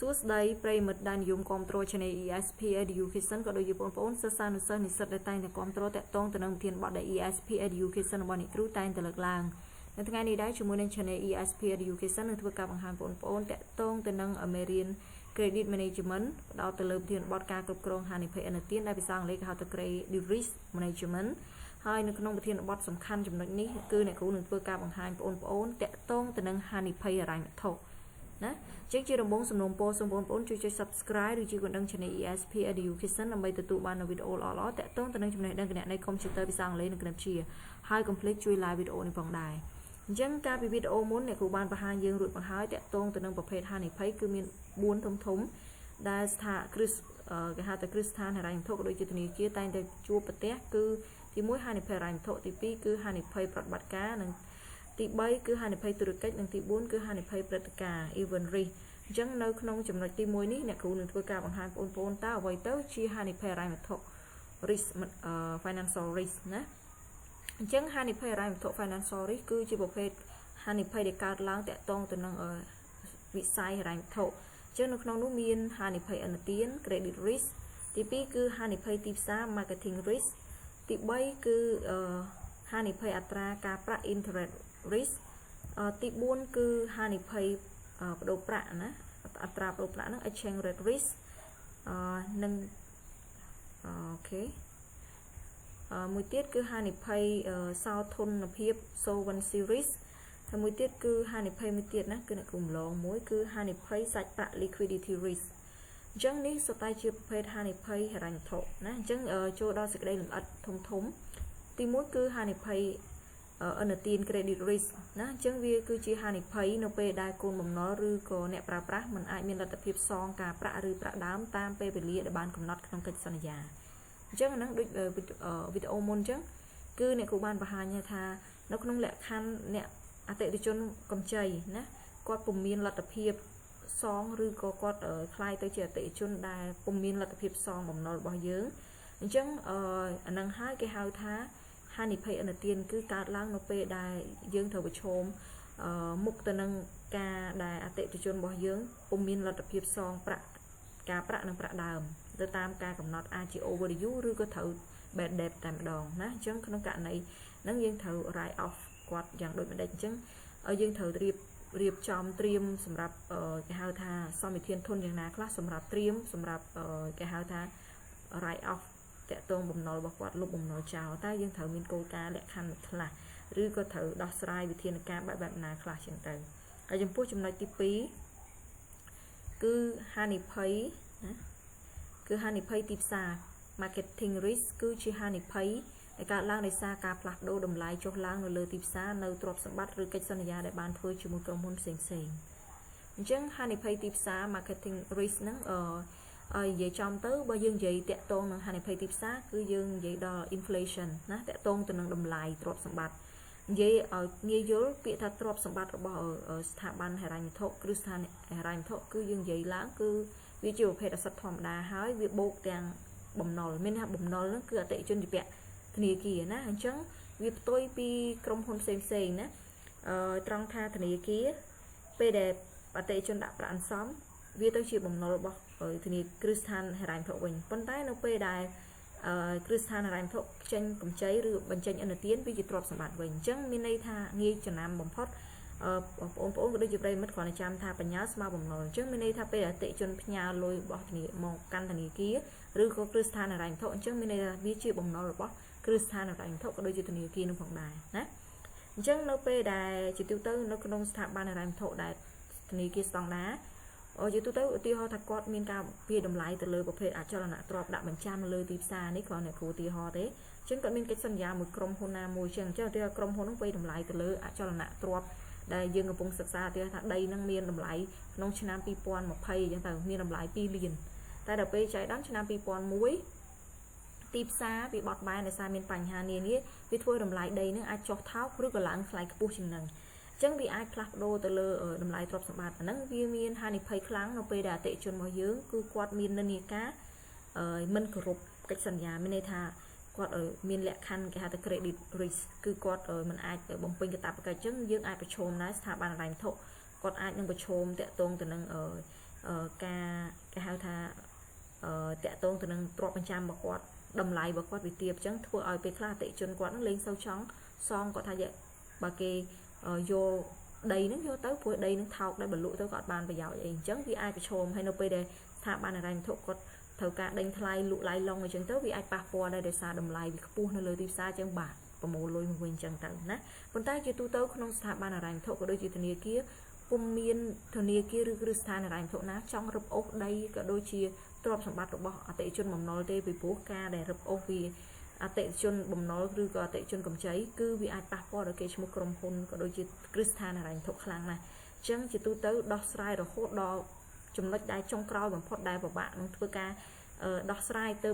សួស្តីប្រិយមិត្តដែលនិយមគាំទ្រ Channel ESP Education ក៏ដូចជាបងប្អូនសិស្សានុសិស្សនិស្សិតដែលតែងតែគាំទ្រតាក់ទងទៅនឹងវិធានបទដែល ESP Education របស់អ្នកគ្រូតែងតែលើកឡើងនៅថ្ងៃនេះដែរជាមួយនឹង Channel ESP Education នឹងធ្វើការបង្ហាញបងប្អូនតាក់ទងទៅនឹង American Credit Management ផ្ដោតទៅលើវិធានបទការគ្រប់គ្រងហានិភ័យឥណទានដែលភាសាអង់គ្លេសគេហៅថា Credit Risk Management ហើយនៅក្នុងវិធានបទសំខាន់ចំណុចនេះគឺអ្នកគ្រូនឹងធ្វើការបង្ហាញបងប្អូនតាក់ទងទៅនឹងហានិភ័យហិរញ្ញវត្ថុណាជាជាដំបូងសំណូមពរសូមបងប្អូនជួយចុច Subscribe ឬជាកណ្ដឹង Channel ESP Education ដើម្បីទទួលបាននូវវីដេអូល្អៗតាក់ទងទៅនឹងចំណេះដឹងគណនេយ្យ Computer ភាសាអង់គ្លេសនិងគណិតវិទ្យាហើយកុំភ្លេចជួយ Like វីដេអូនេះផងដែរអញ្ចឹងការពីវីដេអូមុនអ្នកគ្រូបានបង្ហាញយើងរួចមកហើយតាក់ទងទៅនឹងប្រភេទហានិភ័យគឺមាន4ធំដែលស្ថាគ្រឹះគេហៅថាគ្រឹះស្ថានហិរញ្ញវត្ថុក៏ដូចជាធនាគារតែងតែជួបប្រទះគឺទី1ហានិភ័យហិរញ្ញវត្ថុទី2គឺហានិភ័យប្រតិបត្តិការនិងទី3គឺហានិភ័យធុរកិច្ចនិងទី4គឺហានិភ័យព្រឹត្តិការណ៍ event risk អញ្ចឹងនៅក្នុងចំណុចទី1នេះអ្នកគ្រូនឹងធ្វើការបង្ហាញបងប្អូនតើអ្វីទៅជាហានិភ័យហិរញ្ញវត្ថុ risk financial risk ណាអញ្ចឹងហានិភ័យហិរញ្ញវត្ថុ financial risk គឺជាប្រភេទហានិភ័យដែលកើតឡើងតាក់ទងទៅនឹងវិស័យហិរញ្ញវត្ថុអញ្ចឹងនៅក្នុងនោះមានហានិភ័យឥណទាន credit risk ទី2គឺហានិភ័យទីផ្សារ marketing risk ទី3គឺហានិភ័យអត្រាការប្រាក់ interest risk ទី4គឺហានិភ័យប្តូរប្រាក់ណាអត្រាប្តូរប្រាក់ហ្នឹង exchange rate risk និងអូខេមួយទៀតគឺហានិភ័យសោធនភាព solvency risk ហើយមួយទៀតគឺហានិភ័យមួយទៀតណាគឺអ្នកគ្រូម្លងមួយគឺហានិភ័យសាច់ប្រាក់ liquidity risk អញ្ចឹងនេះសុទ្ធតែជាប្រភេទហានិភ័យហិរញ្ញវត្ថុណាអញ្ចឹងចូលដល់សេចក្តីលម្អិតធំទី1គឺហានិភ័យឥណទាន credit risk ណាអញ្ចឹងវាគឺជាហានិភ័យនៅពេលដែលកូនបំណុលឬក៏អ្នកប្រើប្រាស់មិនអាចមានលទ្ធភាពសងការប្រាក់ឬប្រាក់ដើមតាមពេលវេលាដែលបានកំណត់ក្នុងកិច្ចសន្យាអញ្ចឹងហ្នឹងដូចវីដេអូមុនអញ្ចឹងគឺអ្នកគ្រូបានបង្ហាញថានៅក្នុងលក្ខខណ្ឌអ្នកអតិថិជនកម្ចីណាគាត់ពុំមានលទ្ធភាពសងឬក៏គាត់ខ្លាយទៅជាអតិថិជនដែលពុំមានលទ្ធភាពសងបំណុលរបស់យើងអញ្ចឹងអានឹងហើយគេហៅថាហានិភ័យឥណទានគឺកើតឡើងនៅពេលដែលយើងត្រូវប្រឈមមុខទៅនឹងការដែលអតិថិជនរបស់យើងពុំមានលទ្ធភាពសងប្រាក់ការប្រាក់និងប្រាក់ដើមទៅតាមការកំណត់អាចជា overdue ឬក៏ត្រូវ bad debt តែម្ដងណាអញ្ចឹងក្នុងករណីហ្នឹងយើងត្រូវ write off គាត់យ៉ាងដូចម្ដេចអញ្ចឹងយើងត្រូវរៀបចំត្រៀមសម្រាប់គេហៅថាសម្បត្តិធនយ៉ាងណាខ្លះសម្រាប់ត្រៀមសម្រាប់គេហៅថា write off តាក់ទងបំណុលរបស់គាត់លុបបំណុលចោលតែយើងត្រូវមានគោលការណ៍លក្ខខណ្ឌខ្លះឬក៏ត្រូវដោះស្រាយវិធានការបែបណាខ្លះចឹងទៅហើយចំពោះចំណុចទី2គឺហានិភ័យណាគឺហានិភ័យទីផ្សារ marketing risk គឺជាហានិភ័យដែលកើតឡើងដោយសារការផ្លាស់ប្ដូរតម្លៃចុះឡើងនៅលើទីផ្សារនៅទ្រព្យសម្បត្តិឬកិច្ចសន្យាដែលបានធ្វើជាមួយក្រុមហ៊ុនផ្សេងអញ្ចឹងហានិភ័យទីផ្សារ marketing risk ហ្នឹងនិយាយចំទៅបើយើងនិយាយតាក់ទងនឹងហានិភ័យទីផ្សារគឺយើងនិយាយដល់ inflation ណាតាក់ទងទៅនឹងតម្លៃទ្រព្យសម្បត្តិនិយាយឲ្យងាយយល់ពាក្យថាទ្រព្យសម្បត្តិរបស់ស្ថាប័នហិរញ្ញវត្ថុគ្រឹះស្ថានហិរញ្ញវត្ថុគឺយើងនិយាយឡើងគឺវាជាប្រភេទអសត់ធម្មតាហើយវាបូកទាំងបំណុលមានថាបំណុលហ្នឹងគឺអតិថិជនជាពាក់ធនាគារណាអញ្ចឹងវាផ្ទុយពីក្រុមហ៊ុនផ្សេងណាត្រង់ថាធនាគារពេលដែលអតិថិជនដាក់ប្រាក់អន្សំវាទៅជាបំណុលរបស់ធនាគារគ្រឹះស្ថានហិរញ្ញវត្ថុវិញប៉ុន្តែនៅពេលដែលគ្រឹះស្ថានហិរញ្ញវត្ថុចេញកម្ចីឬបញ្ចេញឥណទានវាជាទ្រព្យសម្បត្តិវិញអញ្ចឹងមានន័យថាងាយចំណាំបំផុតបងប្អូនក៏ដូចជាប្រិយមិត្តគ្រាន់តែចាំថាបញ្ញាស្មើបំណុលអញ្ចឹងមានន័យថាពេលអតិថិជនផ្ញើលុយរបស់ធនាគារមកកាន់ធនាគារឬក៏គ្រឹះស្ថានហិរញ្ញវត្ថុអញ្ចឹងមានន័យថាវាជាបំណុលរបស់គ្រឹះស្ថានហិរញ្ញវត្ថុក៏ដូចជាធនាគារនឹងផងដែរណាអញ្ចឹងនៅពេលដែលជាទូទៅនៅក្នុងស្ថាប័នហិរញ្ញវត្ថុដែលធនាគារស្តង់ដាជាទូទៅឧទាហរណ៍ថាគាត់មានការវាយតម្លៃទៅលើប្រភេទអចលនទ្រព្យដាក់បញ្ចាំនៅលើទីផ្សារនេះគ្រាន់តែគ្រូឧទាហរណ៍ទេអញ្ចឹងគាត់មានកិច្ចសន្យាមួយក្រុមហ៊ុនណាមួយអញ្ចឹងឧទាហរណ៍ក្រុមហ៊ុននោះវាយតម្លៃទៅលើអចលនទ្រព្យដែលយើងកំពុងសិក្សាឧទាហរណ៍ថាដីនឹងមានតម្លៃក្នុងឆ្នាំ2020អញ្ចឹងទៅមានតម្លៃ2លានតែដល់ពេលចៃដន្យឆ្នាំ2001ទីផ្សារវាបត់បែនដោយសារមានបញ្ហានានាវាធ្វើតម្លៃដីនឹងអាចចុះថោកឬក៏ឡើងថ្លៃខ្ពស់ជាងនឹងអញ្ចឹងវាអាចផ្លាស់ប្ដូរទៅលើតម្លៃទ្រព្យសម្បត្តិអាហ្នឹងវាមានហានិភ័យខ្លាំងនៅពេលដែលអតិថិជនរបស់យើងគឺគាត់មាននិន្នាការមិនគោរពកិច្ចសន្យាមានន័យថាគាត់មានលក្ខខណ្ឌគេហៅថា credit risk គឺគាត់មិនអាចបំពេញកាតព្វកិច្ចអញ្ចឹងយើងអាចប្រឈមដែរស្ថាប័នហិរញ្ញវត្ថុគាត់អាចនឹងប្រឈមតាក់ទងទៅនឹង cái hao tha tẹt tông từ nâng trọ bên trăm bọc quạt đầm lại bọc quạt bị tiệp chẳng thua ở về khla tệ chân quạt nó lên sâu trắng xong có thay vậy bà kê vô đây nó vô tới cuối đây nó thao đây bẩn lụi tới gọt bàn và dạo vậy chẳng vì ai phải chồm hay nó pê đây thả bàn là rành thuộc có thầu cả đánh thay lụ lại long rồi chẳng tới vì ai bạc qua đây để xa đầm lại vì pu nó lời đi xa chẳng bạc và mồ lôi mình chẳng tận nè còn tay chỉ tu tấu không thả bàn là rành thuộc có đôi chỉ thằng kia cùng miên thằng kia rư sàn là rành thuộc ná trong rập ốc đây cả đôi chia trộm sản bát bỏ tệ chân mầm nói tê vì bố ca để rập ốc vì tệ chân bầm nói rư có tệ chân cầm cháy cứ vì ai bạc qua được cái một cầm hôn có đôi chỉ Kristan là rành thuộc khlang này chẳng chỉ tu tấu đo sai rồi hốt đo chúng nó đai trong cõi bằng phật đai vào bạn nó thưa ca đo sai từ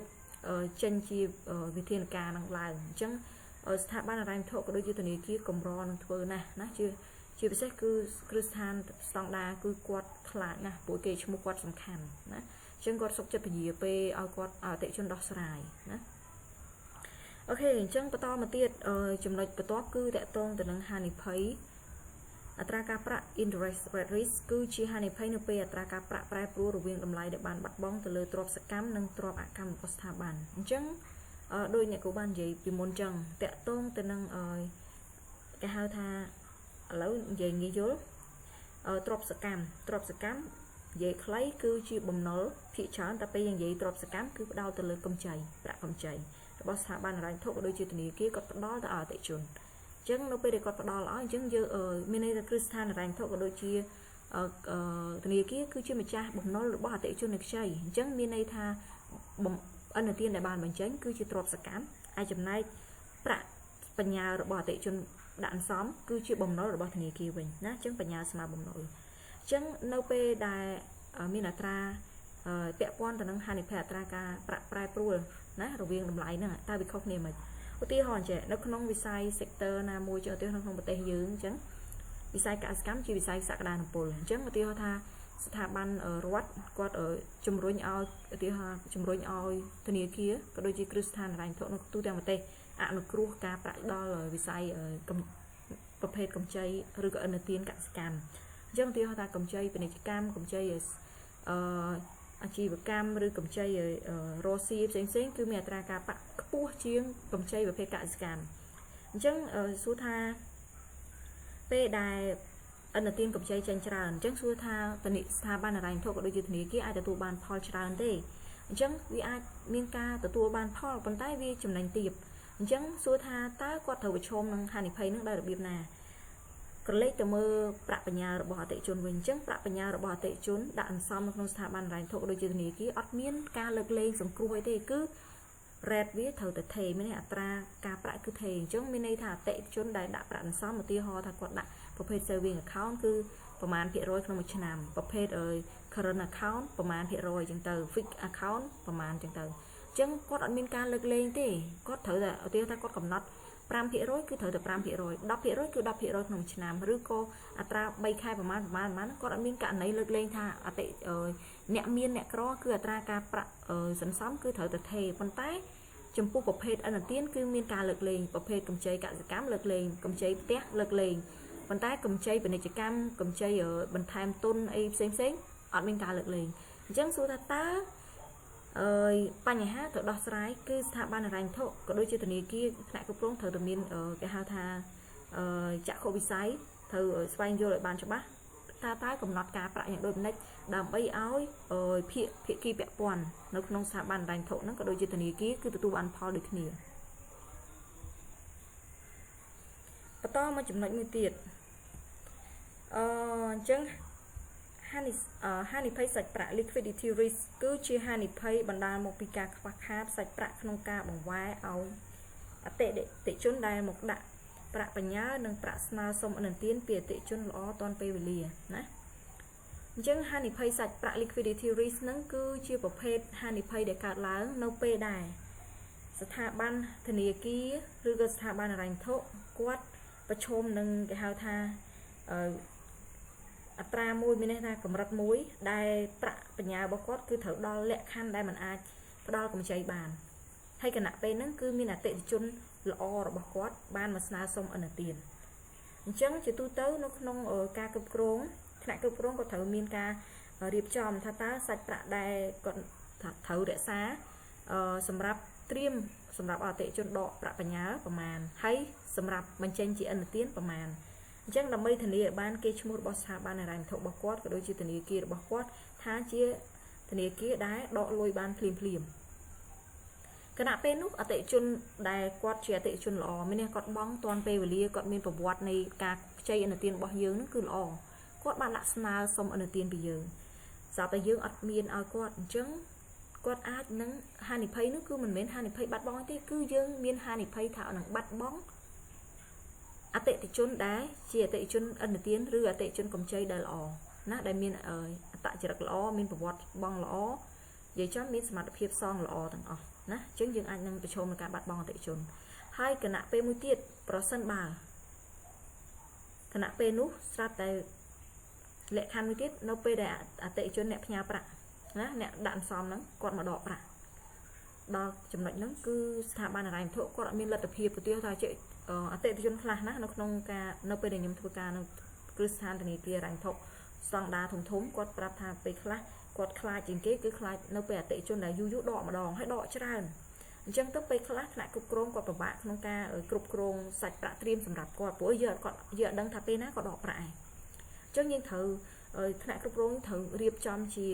chân chi vì thiên ca năng lại chẳng thả ban là rành thuộc có đôi chỉ từ này kia cầm ron thưa nè nó chưa biết cứ Kristan standard cứ quạt khlang nè buổi kể một quạt sòng khăn nè chân quạt sọc chất phải gì pe ao quạt tệ chân đo sai nè ok chân bắt to mà tiệt chúng nó bắt to cứ tệ tôn từ năng hai phẩyอัตราการประ interest rate risk គឺជាហានិភ័យនៅពេលអត្រាការប្រាក់ប្រែប្រួលរវាងតម្លៃដែលបានបាត់បង់ទៅលើទ្រព្យសកម្មនិងទ្រព្យអកម្មរបស់ស្ថាប័នអញ្ចឹងដោយអ្នកគ្រូបាននិយាយពីមុនអញ្ចឹងតកតងទៅនឹងគេហៅថាឥឡូវនិយាយងាយយល់ទ្រព្យសកម្មនិយាយខ្លីគឺជាបំណុលភាគច្រើនតែពេលនិយាយទ្រព្យសកម្មគឺផ្ដោតទៅលើកម្ចីប្រាក់កម្ចីរបស់ស្ថាប័នហិរញ្ញវត្ថុក៏ដូចជាធនាគារគាត់ផ្ដល់ទៅអតិថិជនចឹងនៅពេលដែលគាត់ផ្ដល់ឲ្យអញ្ចឹងយើងមានន័យថាគ្រឹះស្ថានហិរញ្ញវត្ថុក៏ដូចជាធនាគារគឺជាម្ចាស់បំណុលរបស់អតិថិជននៃខ្ចីអញ្ចឹងមានន័យថាអនុទានដែលបានបញ្ចេញគឺជាទ្រព្យសកម្មហើយចំណែកប្រាក់បញ្ញើរបស់អតិថិជនដាក់អន្សំគឺជាបំណុលរបស់ធនាគារវិញណាអញ្ចឹងបញ្ញើស្មើបំណុលអញ្ចឹងនៅពេលដែលមានអត្រាពាក់ព័ន្ធទៅនឹងហានិភ័យអត្រាការប្រាក់ប្រែប្រួលណារវាងតម្លៃហ្នឹងតើវាខុសគ្នាមិនឧទាហរណ៍ចេះនៅក្នុងវិស័យ sector ណាមួយចុះទៅក្នុងប្រទេសយើងអញ្ចឹងវិស័យកសិកម្មជាវិស័យសក្តានុពលអញ្ចឹងឧទាហរណ៍ថាស្ថាប័នរដ្ឋគាត់ជំរុញឲ្យឧទាហរណ៍ជំរុញឲ្យធនាគារក៏ដូចជាគ្រឹះស្ថានហិរញ្ញវត្ថុនៅទូទាំងប្រទេសអនុគ្រោះការប្រាក់ដល់វិស័យប្រភេទកម្ចីឬក៏ឥណទានកសិកម្មអញ្ចឹងឧទាហរណ៍ថាកម្ចីពាណិជ្ជកម្មកម្ចីអាជីវកម្មឬកម្ចីរកស៊ីផ្សេងៗគឺមានអត្រាការប្រាក់ខ្ពស់ជាងកម្ចីប្រភេទកសិកម្មអញ្ចឹងសួរថាពេលដែលឥណទានកម្ចីចេញច្រើនអញ្ចឹងសួរថាស្ថាប័នហិរញ្ញវត្ថុក៏ដូចជាធនាគារអាចទទួលបានផលច្រើនទេអញ្ចឹងវាអាចមានការទទួលបានផលប៉ុន្តែវាចំណេញទាបអញ្ចឹងសួរថាតើគាត់ត្រូវប្រឈមនឹងហានិភ័យនឹងដោយរបៀបណាក្រឡេកទៅមើលប្រាក់បញ្ញើរបស់អតិថិជនវិញអញ្ចឹងប្រាក់បញ្ញើរបស់អតិថិជនដាក់អន្សំនៅក្នុងស្ថាប័នហិរញ្ញវត្ថុដូចជាធនាគារអត់មានការលើកលែងសង្គ្រោះអីទេគឺ rate វាត្រូវតែថេរមានអត្រាការប្រាក់គឺថេរអញ្ចឹងមានន័យថាអតិថិជនដែលដាក់ប្រាក់អន្សំឧទាហរណ៍ថាគាត់ដាក់ប្រភេទ saving account គឺប្រមាណភាគរយក្នុងមួយឆ្នាំប្រភេទcurrent account ប្រមាណភាគរយអញ្ចឹងទៅ fixed account ប្រមាណអញ្ចឹងទៅអញ្ចឹងគាត់អត់មានការលើកលែងទេគាត់ត្រូវតែឧទាហរណ៍ថាគាត់កំណត់ 5% គឺត្រូវតែ 5% 10% គឺ 10% ក្នុងឆ្នាំឬក៏អត្រា3ខែប្រមាណគាត់អត់មានករណីលើកលែងថាអ្នកមានអ្នកក្រគឺអត្រាការប្រាក់សន្សំគឺត្រូវតែថេរប៉ុន្តែចំពោះប្រភេទឥណទានគឺមានការលើកលែងប្រភេទកម្ចីកសិកម្មលើកលែងកម្ចីផ្ទះលើកលែងប៉ុន្តែកម្ចីពាណិជ្ជកម្មកម្ចីបន្ថែមទុនអីផ្សេងអត់មានការលើកលែងអញ្ចឹងសួរថាតើបញ្ហាទៅដោះស្រាយគឺស្ថាប័នហិរញ្ញវត្ថុក៏ដូចជាធនាគារថ្នាក់គ្រប់គ្រងត្រូវតែមានគេហៅថាចក្ខុវិស័យត្រូវស្វែងយល់ឲ្យបានច្បាស់តើកំណត់ការប្រាក់យ៉ាងដូចម្តេចដើម្បីឲ្យភាគីពាក់ព័ន្ធនៅក្នុងស្ថាប័នហិរញ្ញវត្ថុហ្នឹងក៏ដូចជាធនាគារគឺទទួលបានផលដូចគ្នាបន្តមកចំណុចមួយទៀតអញ្ចឹងហានិភ័យសាច់ប្រាក់ liquidity risk គឺជាហានិភ័យបណ្ដាលមកពីការខ្វះខាតសាច់ប្រាក់ក្នុងការបង្វែរឲ្យអតិថិជនដែលមកដាក់ប្រាក់បញ្ញើនិងប្រាក់ស្នើសុំឥណទានពីអតិថិជនល្អទាន់ពេលវេលាណាអញ្ចឹងហានិភ័យសាច់ប្រាក់ liquidity risk ហ្នឹងគឺជាប្រភេទហានិភ័យដែលកើតឡើងនៅពេលដែលស្ថាប័នធនាគារឬក៏ស្ថាប័នហិរញ្ញវត្ថុគាត់ប្រឈមនឹងគេហៅថាអត្រាមួយមានន័យថាកម្រិតមួយដែលប្រាក់បញ្ញើរបស់គាត់គឺត្រូវដល់លក្ខខណ្ឌដែលมันអាចផ្ដល់កម្ចីបានហើយគណៈពេលហ្នឹងគឺមានអតិថិជនល្អរបស់គាត់បានមកស្នើសុំឥណទានអញ្ចឹងជាទូទៅនៅក្នុងការគ្រប់គ្រងថ្នាក់គ្រប់គ្រងក៏ត្រូវមានការ រៀបចំថាតើសាច់ប្រាក់ដែលគាត់ត្រូវរក្សាសម្រាប់ត្រៀមសម្រាប់អតិថិជនដកប្រាក់បញ្ញើប្រមាណហើយសម្រាប់បញ្ចេញជាឥណទានប្រមាណអញ្ចឹងដើម្បីធានាឲ្យបានគេឈ្មោះរបស់ស្ថាប័នហិរញ្ញវត្ថុរបស់គាត់ក៏ដូចជាធនាគាររបស់គាត់ថាជាធនាគារដែលដកលុយបានភ្លាមគណៈពេលនោះអតិថិជនដែលគាត់ជាអតិថិជនល្អមានន័យគាត់បង់ទាន់ពេលវេលាគាត់មានប្រវត្តិនៃការខ្ចីឥណទានរបស់យើងនឹងគឺល្អគាត់បានដាក់ស្នើសុំឥណទានពីយើងស្រាប់តែយើងអត់មានឲ្យគាត់អញ្ចឹងគាត់អាចនឹងហានិភ័យនោះគឺមិនមែនហានិភ័យបាត់បង់ទេគឺយើងមានហានិភ័យថានឹងបាត់បង់អតិថិជនដែលជាអតិថិជនឥណទានឬអតិថិជនកម្ចីដែលល្អណាដែលមានអត្តចរិតល្អមានប្រវត្តិបង់ល្អនិយាយចំមានសមត្ថភាពសងល្អទាំងអស់ណាអញ្ចឹងយើងអាចនឹងប្រឈមនឹងការបាត់បង់អតិថិជនហើយគណៈពេលមួយទៀតប្រសិនបើគណៈពេលនោះស្រាប់តែលក្ខខណ្ឌមួយទៀតនៅពេលដែលអតិថិជនអ្នកផ្ញើប្រាក់ណាអ្នកដាក់អន្សំហ្នឹងគាត់មកដកប្រាក់ដល់ចំណុចហ្នឹងគឺស្ថាប័នហិរញ្ញវត្ថុគាត់អត់មានលទ្ធភាពប្រទះថាជាអតិថិជនខ្លះណានៅក្នុងការនៅពេលដែលខ្ញុំធ្វើការនៅគ្រឹះស្ថានធនាគារហិរញ្ញវត្ថុស្តង់ដារធំគាត់ប្រាប់ថាពេលខ្លះគាត់ខ្លាចជាងគេគឺខ្លាចនៅពេលអតិថិជនដែលយូរដកម្ដងហើយដកច្រើនអញ្ចឹងទៅពេលខ្លះថ្នាក់គ្រប់គ្រងគាត់ពិបាកក្នុងការគ្រប់គ្រងសាច់ប្រាក់ត្រៀមសម្រាប់គាត់ព្រោះយើងអត់ដឹងថាពេលណាគាត់ដកប្រាក់ឯងអញ្ចឹងយើងត្រូវថ្នាក់គ្រប់គ្រងត្រូវរៀបចំជា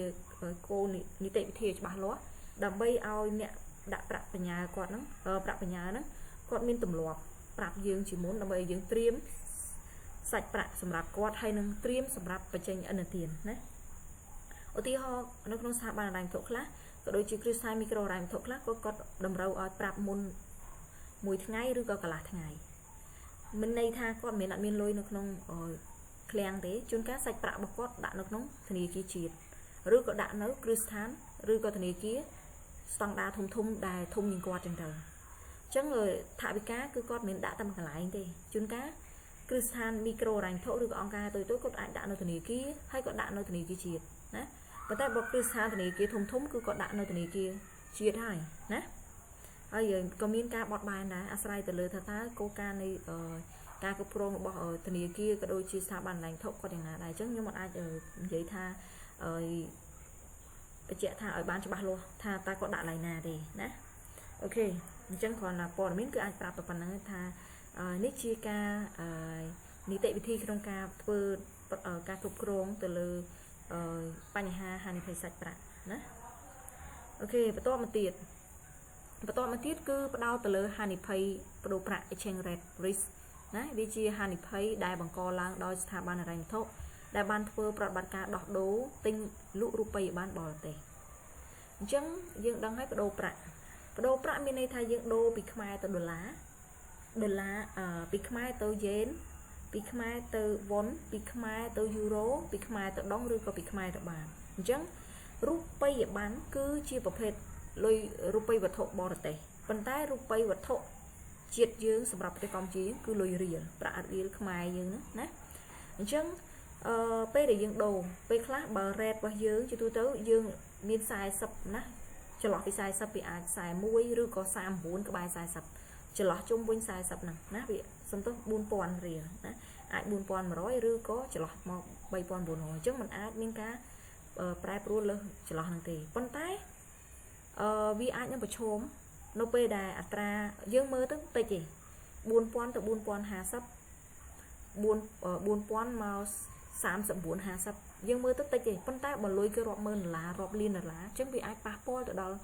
គោលនីតិវិធីច្បាស់លាស់ដើម្បីឲ្យអ្នកដាក់ប្រាក់បញ្ញើគាត់ហ្នឹងប្រាក់បញ្ញើហ្នឹងគាត់មានទម្លាប់ប្រាប់យើងជាមុនដើម្បីឲ្យយើងត្រៀមសាច់ប្រាក់សម្រាប់គាត់ហើយនឹងត្រៀមសម្រាប់បញ្ចេញឥណទានណាឧទាហរណ៍នៅក្នុងស្ថាប័នហិរញ្ញវត្ថុខ្លះក៏ដូចជាគ្រឹះស្ថានមីក្រូហិរញ្ញវត្ថុខ្លះគាត់តម្រូវឲ្យប្រាប់មុនមួយថ្ងៃឬក៏កន្លះថ្ងៃមិនន័យថាគាត់មិនអត់មានលុយនៅក្នុងឃ្លាំងទេជួនកាលសាច់ប្រាក់របស់គាត់ដាក់នៅក្នុងធនាគារជាតិឬក៏ដាក់នៅគ្រឹះស្ថានឬក៏ធនាគារស្តង់ដារធំដែលធំជាងគាត់ចឹងទៅអញ្ចឹងថវិកាគឺគាត់មិនដាក់តាមកន្លែងទេជួនកាលគ្រឹះស្ថានមីក្រូហិរញ្ញវត្ថុឬក៏អង្គការតូចគាត់អាចដាក់នៅធនាគារហើយក៏ដាក់នៅធនាគារជាតិណាប៉ុន្តែបើគ្រឹះស្ថានធនាគារធំគឺគាត់ដាក់នៅធនាគារជាតិហើយណាហើយក៏មានការបត់បែនដែរអាស្រ័យទៅលើថាតើគោលការណ៍នៃការគ្រប់គ្រងរបស់ធនាគារក៏ដូចជាស្ថាប័នហិរញ្ញវត្ថុគាត់យ៉ាងណាដែរអញ្ចឹងខ្ញុំមិនអាចនិយាយថាបញ្ជាក់ថាឲ្យបានច្បាស់លាស់ថាតើគាត់ដាក់កន្លែងណាទេណាអូខេអញ្ចឹងគ្រាន់តែព័ត៌មានគឺអាចប្រាប់តែប៉ុណ្្នឹងថានេះជាការនីតិវិធីក្នុងការធ្វើការគ្រប់គ្រងទៅលើបញ្ហាហានិភ័យសាច់ប្រាក់ណាអូខេបន្តមកទៀតគឺផ្ដោតទៅលើហានិភ័យប្តូរប្រាក់ exchange rate risk ណាវាជាហានិភ័យដែលបង្កឡើងដោយស្ថាប័នហិរញ្ញវត្ថុដែលបានធ្វើប្រតិបត្តិការដោះដូរទិញលក់រូបិយបានបរទេសអញ្ចឹងយើងដឹងហើយប្តូរប្រាក់មានន័យថាយើងដូរពីខ្មែរទៅដុល្លារពីខ្មែរទៅយេនពីខ្មែរទៅវ៉ុនពីខ្មែរទៅយូរ៉ូពីខ្មែរទៅដុងឬក៏ពីខ្មែរទៅបាតអញ្ចឹងរូបិយប័ណ្ណគឺជាប្រភេទលុយរូបិយវត្ថុបរទេសប៉ុន្តែរូបិយវត្ថុជាតិយើងសម្រាប់ប្រទេសកម្ពុជាគឺលុយរៀលប្រាក់រៀលខ្មែរយើងណាអញ្ចឹងពេលដែលយើងដូរពេលខ្លះបើ rate របស់យើងជាទូទៅយើងមាន40ណាចន្លោះពី40ពីអាច41ឬក៏39ក្បែរ40ចន្លោះជុំវិញ40ហ្នឹងណាវាសំទោស 4000 រៀលណាអាច 4100 ឬក៏ចន្លោះមក 3900អញ្ចឹងมันអាចមានការប្រែប្រួលលើសចន្លោះហ្នឹងទេប៉ុន្តែវាអាចនឹងប្រឈមនៅពេលដែលអត្រាយើងមើលទៅតិចទេ 4000 ទៅ 4050 4000 មក 3950យើងមើលទៅតិចទេប៉ុន្តែបើលុយគេរាប់ម៉ឺនដុល្លាររាប់លានដុល្លារអញ្ចឹងវាអាចប៉ះពាល់ទៅដល់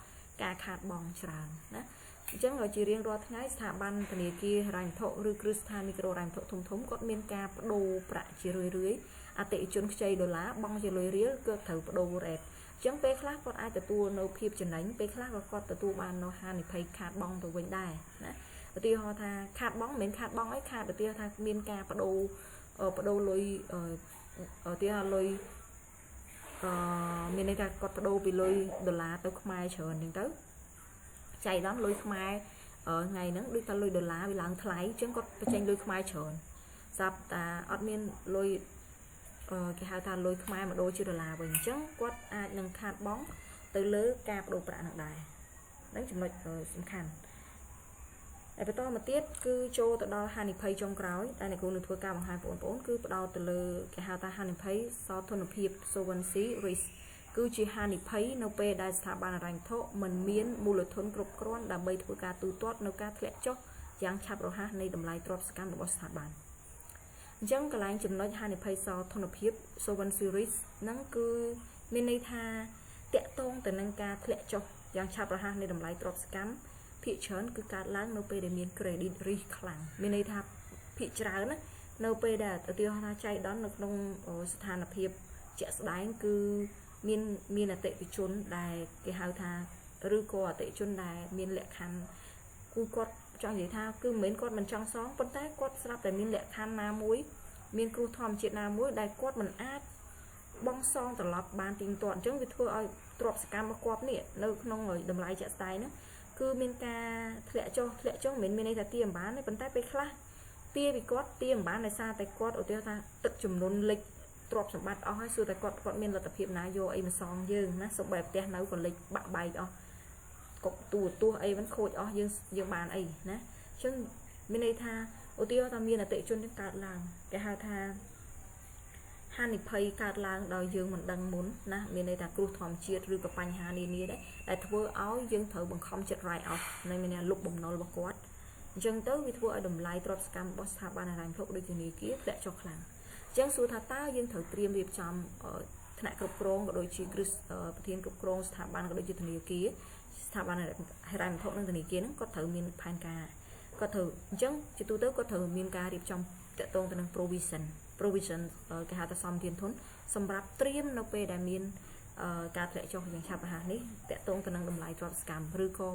ការខាតបង់ច្រើនណាអញ្ចឹងជារៀងរាល់ថ្ងៃស្ថាប័នធនាគារហិរញ្ញវត្ថុឬគ្រឹះស្ថានមីក្រូហិរញ្ញវត្ថុធំគាត់មានការបដូរប្រាក់ជារឿយអតិថិជនខ្ចីដុល្លារបង់ជាលុយរៀលគឺត្រូវបដូរ rate អញ្ចឹងពេលខ្លះគាត់អាចទទួលនៅភាពចំណេញពេលខ្លះក៏គាត់ទទួលបាននៅហានិភ័យខាតបង់ទៅវិញដែរណាឧទាហរណ៍ថាខាតបង់មិនមែនខាតបង់អីខាតឧទាហរណ៍ថាមានការបដូរលុយឧទាហរណ៍លុយមានន័យថាគាត់បដូរពីលុយដុល្លារទៅខ្មែរច្រើនអញ្ចឹងទៅចៃដន្យលុយខ្មែរថ្ងៃហ្នឹងដូចថាលុយដុល្លារវាឡើងថ្លៃអញ្ចឹងគាត់បញ្ចេញលុយខ្មែរច្រើនស្រាប់តែអត់មានលុយគេហៅថាលុយខ្មែរមកដូរជាដុល្លារវិញអញ្ចឹងគាត់អាចនឹងខាតបង់ទៅលើការបដូរប្រាក់នឹងដែរហ្នឹងចំណុចសំខាន់ ai bắt đầu mà tiết cứ cho từ đó hai phẩy trong cõi đây này cũng được thua cao bằng hai bốn cứ bắt đầu từ lơ cái hai ta hai phẩy sau thôn lập hiệp solvency risk cứ chỉ hai phẩy nô pe đại sถาบันrành thọ mình miên mù lợt thôn cột con đã bay thua ca từ toát nô ca thẹn chóc giang chạp rồi ha này đầm lại drop scam của sถาบันchẳng cái lại chừng nói hai phẩy sau thôn lập hiệp solvency risk nắng cứ bên đây tha tẹt tông từ nâng ca thẹn chóc giang chạp rồi ha này đầm lại drop scam thị trấn cứ cắt láng nô pe để miền credit risk khẳng miền này tháp thị trấn á nô pe đã từ tiêu hoa chạy đón được nông sถานភាពជាក់ស្ដែងគឺមានអតិថិជនដែលគេហៅថាឬក៏អតិថិជនដែលមានលក្ខខណ្ឌគឺគាត់ចង់និយាយថាគឺមិនមែនគាត់មិនចង់សងប៉ុន្តែគាត់ស្រាប់តែមានលក្ខខណ្ឌណាមួយមានគ្រោះធម្មជាតិណាមួយដែលគាត់មិនអាចបងសងត្រឡប់បានទៀងទាត់អញ្ចឹងវាធ្វើឲ្យទ្រព្យសកម្មរបស់គាត់នេះនៅក្នុងតម្លៃជាក់ស្ដែងហ្នឹងគឺមានការធ្លាក់ចុះមិនមានន័យថាទាអំបានទេប៉ុន្តែពេលខ្លះទាពីគាត់ទាអំបានដោយសារតែគាត់ឧទាហរណ៍ថាទឹកចំនួនលិចទ្រព្យសម្បត្តិអស់ហើយសួរតែគាត់មានលទ្ធភាពណាយកអីមកសងយើងណាសូម្បីផ្ទះនៅក៏លិចបាក់បែកអស់កុកទួអីvẫnខូចអស់យើងបានអីណាអញ្ចឹងមានន័យថាឧទាហរណ៍ថាមានអតិជនកើតឡើងគេហៅថាហានិភ័យកើតឡើងដោយយើងមិនដឹងមុនណាមានន័យថាគ្រោះធម្មជាតិឬក៏បញ្ហានានាដែរដែលធ្វើឲ្យយើងត្រូវបង្ខំចិត្ត write off នៅមានលុបបំណុលរបស់គាត់អញ្ចឹងទៅវាធ្វើឲ្យតម្លៃទ្រព្យសកម្មរបស់ស្ថាប័នហិរញ្ញវត្ថុដូចជាធនាគារធ្លាក់ចុះខ្លាំងអញ្ចឹងសួរថាតើយើងត្រូវត្រៀមរៀបចំថ្នាក់គ្រប់គ្រងក៏ដូចជាគ្រឹះប្រធានគ្រប់គ្រងស្ថាប័នក៏ដូចជាធនាគារស្ថាប័នហិរញ្ញវត្ថុនិងធនាគារហ្នឹងគាត់ត្រូវមានផែនការគាត់ត្រូវអញ្ចឹងជាទូទៅគាត់ត្រូវមានការរៀបចំតាក់ទងទៅនឹង provision គេហៅថាសំធានធនសម្រាប់ត្រៀមនៅពេលដែលមានការធ្លាក់ចុះយ៉ាងឆាប់រហ័សនេះតាក់ទងទៅនឹងតម្លៃទ្រព្យសកម្មឬក៏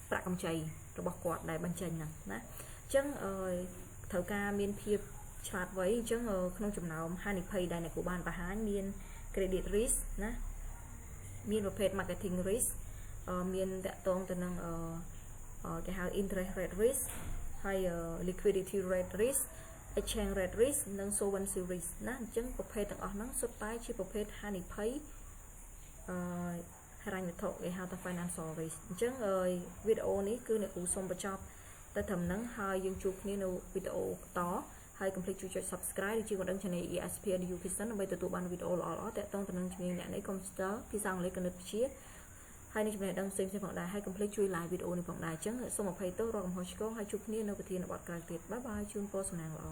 ប្រាក់កម្ចីរបស់គាត់ដែលបញ្ចេញហ្នឹងណាអញ្ចឹងត្រូវការមានភាពឆ្លាតវៃអញ្ចឹងក្នុងចំណោមហានិភ័យដែលអ្នកគូបានបង្ហាញមាន credit risk ណាមានប្រភេទ marketing risk មានតាក់ទងទៅនឹងគេហៅ interest rate risk ហើយ liquidity rate risk exchange rate risk និង solvency risk ណាអញ្ចឹងប្រភេទទាំងអស់ហ្នឹងសុទ្ធតែជាប្រភេទហានិភ័យហិរញ្ញវត្ថុគេហៅថា financial risk អញ្ចឹងវីដេអូនេះគឺអ្នកគ្រូសូមបញ្ចប់តែត្រឹមហ្នឹងហើយយើងជួបគ្នានៅវីដេអូបន្តហើយកុំភ្លេចជួយចុច subscribe ឬជួយបណ្ដឹង channel ESP Education ដើម្បីទទួលបានវីដេអូល្អៗទាក់ទងទៅនឹងជំនាញអ្នកនៃ computer ភាសាអង់គ្លេសគណិតវិទ្យាហើយនឹងចំណេះដឹងផ្សេងៗផងដែរហើយកុំភ្លេចជួយ like វីដេអូនេះផងដែរអញ្ចឹងសូមអភ័យទោសរាល់កំហុសឆ្គងហើយជួបគ្នានៅប្រធានបទក្រោយទៀតបាយបាយជូនពរសំណាងល្អ